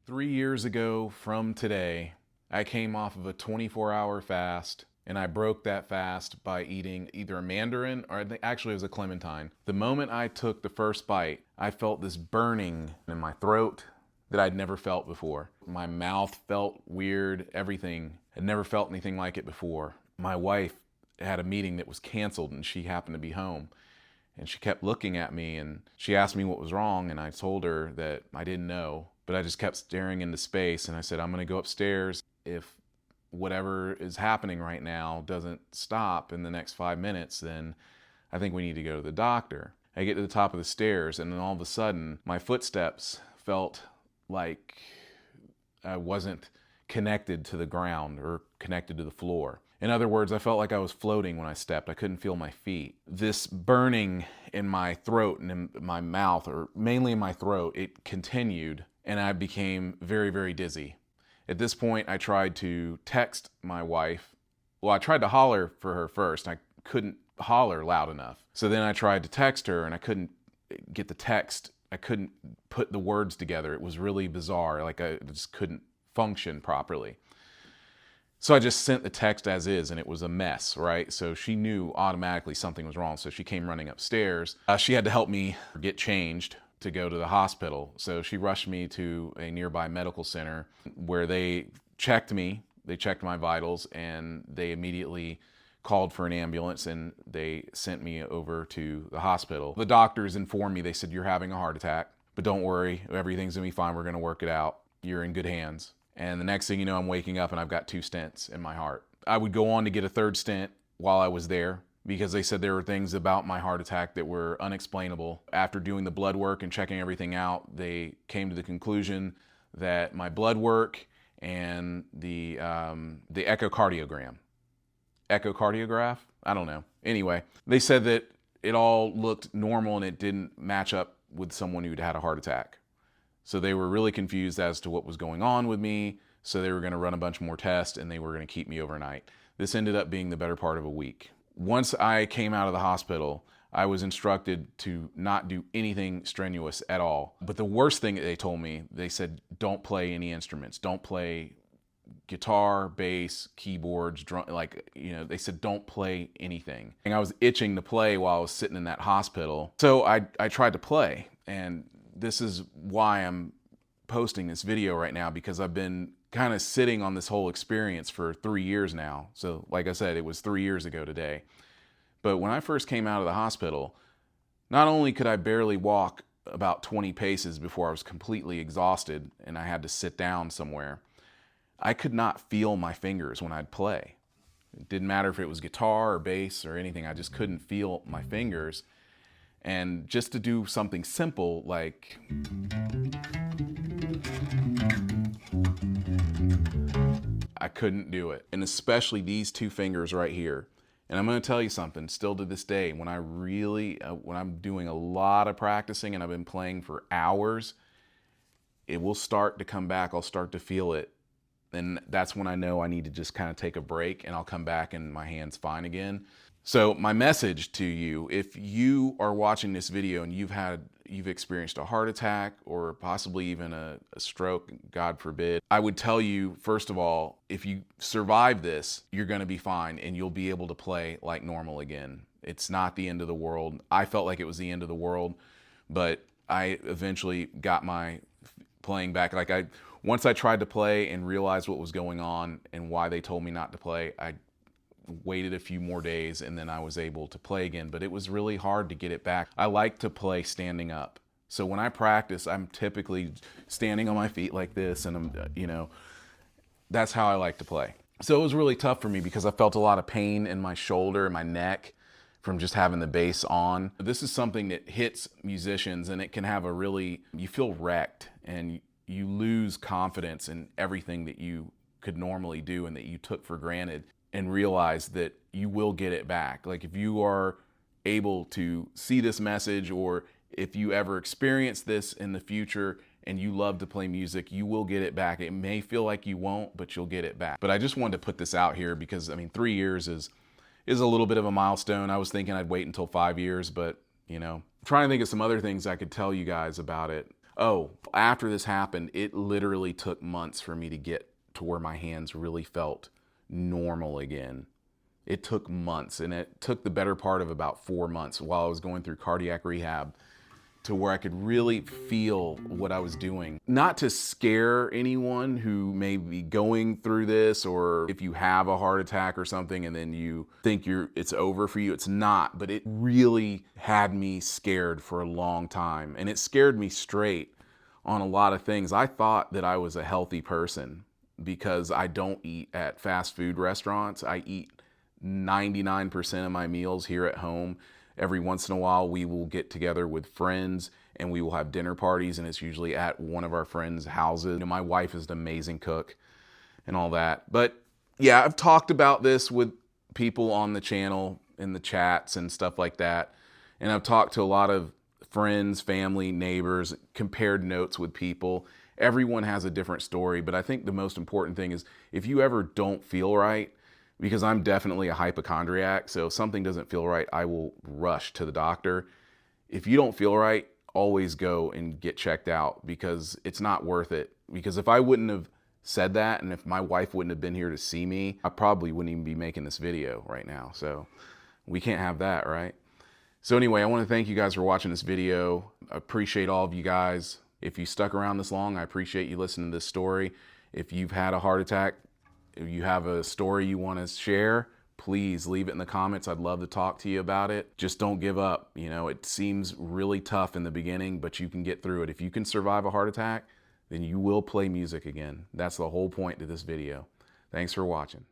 3 years ago from today, I came off of a 24-hour fast, and I broke that fast by eating either a mandarin or actually it was a clementine. The moment I took the first bite, I felt this burning in my throat that I'd never felt before. My mouth felt weird, everything. I'd never felt anything like it before. My wife had a meeting that was canceled and she happened to be home. And she kept looking at me and she asked me what was wrong, and I told her that I didn't know, but I just kept staring into space, and I said, I'm gonna go upstairs. If whatever is happening right now doesn't stop in the next 5 minutes, then I think we need to go to the doctor. I get to the top of the stairs, and then all of a sudden, my footsteps felt like I wasn't connected to the ground or connected to the floor. In other words, I felt like I was floating when I stepped. I couldn't feel my feet. This burning in my throat and in my mouth, or mainly in my throat, it continued, and I became very, very dizzy. At this point, I tried to text my wife. Well, I tried to holler for her first. I couldn't holler loud enough. So then I tried to text her, and I couldn't get the text. I couldn't put the words together. It was really bizarre. Like I just couldn't function properly. So I just sent the text as is, and it was a mess, right? So she knew automatically something was wrong. So she came running upstairs. She had to help me get changed to go to the hospital. So she rushed me to a nearby medical center where they checked me. They checked my vitals, and they immediately called for an ambulance, and they sent me over to the hospital. The doctors informed me, they said, you're having a heart attack, but don't worry, everything's gonna be fine. We're gonna work it out. You're in good hands. And the next thing you know, I'm waking up and I've got 2 stents in my heart. I would go on to get a 3rd stent while I was there because they said there were things about my heart attack that were unexplainable. After doing the blood work and checking everything out, they came to the conclusion that my blood work and the echocardiograph, I don't know. Anyway, they said that it all looked normal and it didn't match up with someone who'd had a heart attack. So they were really confused as to what was going on with me. So they were going to run a bunch more tests, and they were going to keep me overnight. This ended up being the better part of a week. Once I came out of the hospital, I was instructed to not do anything strenuous at all. But the worst thing that they told me, they said, don't play any instruments. Don't play guitar, bass, keyboards, drum, they said, don't play anything. And I was itching to play while I was sitting in that hospital. So I tried to play, and this is why I'm posting this video right now, because I've been kind of sitting on this whole experience for 3 years now. So like I said, it was 3 years ago today. But when I first came out of the hospital, not only could I barely walk about 20 paces before I was completely exhausted and I had to sit down somewhere, I could not feel my fingers when I'd play. It didn't matter if it was guitar or bass or anything, I just couldn't feel my fingers. And just to do something simple like I couldn't do it. And especially these 2 fingers right here. And I'm going to tell you something, still to this day, when I'm doing a lot of practicing and I've been playing for hours, it will start to come back. I'll start to feel it. And that's when I know I need to just kind of take a break, and I'll come back and my hand's fine again. So my message to you, if you are watching this video and you've experienced a heart attack or possibly even a stroke, God forbid, I would tell you, first of all, if you survive this, you're going to be fine and you'll be able to play like normal again. It's not the end of the world. I felt like it was the end of the world, but I eventually got my playing back. Once I tried to play and realized what was going on and why they told me not to play, I waited a few more days and then I was able to play again, but it was really hard to get it back. I like to play standing up. So when I practice, I'm typically standing on my feet like this, and that's how I like to play. So it was really tough for me because I felt a lot of pain in my shoulder and my neck from just having the bass on. This is something that hits musicians, and it can have you feel wrecked and you lose confidence in everything that you could normally do and that you took for granted, and realize that you will get it back. Like if you are able to see this message, or if you ever experience this in the future and you love to play music, you will get it back. It may feel like you won't, but you'll get it back. But I just wanted to put this out here because 3 years is a little bit of a milestone. I was thinking I'd wait until 5 years, but I'm trying to think of some other things I could tell you guys about it. Oh, after this happened, it literally took months for me to get to where my hands really felt normal again. It took months, and it took the better part of about 4 months while I was going through cardiac rehab to where I could really feel what I was doing. Not to scare anyone who may be going through this, or if you have a heart attack or something and then you think it's over for you, it's not, but it really had me scared for a long time. And it scared me straight on a lot of things. I thought that I was a healthy person because I don't eat at fast food restaurants. I eat 99% of my meals here at home. Every once in a while, we will get together with friends and we will have dinner parties, and it's usually at one of our friends' houses. You know, my wife is an amazing cook and all that. But yeah, I've talked about this with people on the channel, in the chats and stuff like that. And I've talked to a lot of friends, family, neighbors, compared notes with people. Everyone has a different story, but I think the most important thing is if you ever don't feel right, because I'm definitely a hypochondriac, so if something doesn't feel right, I will rush to the doctor. If you don't feel right, always go and get checked out, because it's not worth it. Because if I wouldn't have said that, and if my wife wouldn't have been here to see me, I probably wouldn't even be making this video right now. So we can't have that, right? So anyway, I want to thank you guys for watching this video. I appreciate all of you guys. If you stuck around this long, I appreciate you listening to this story. If you've had a heart attack, if you have a story you want to share, please leave it in the comments. I'd love to talk to you about it. Just don't give up. You know, it seems really tough in the beginning, but you can get through it. If you can survive a heart attack, then you will play music again. That's the whole point to this video. Thanks for watching.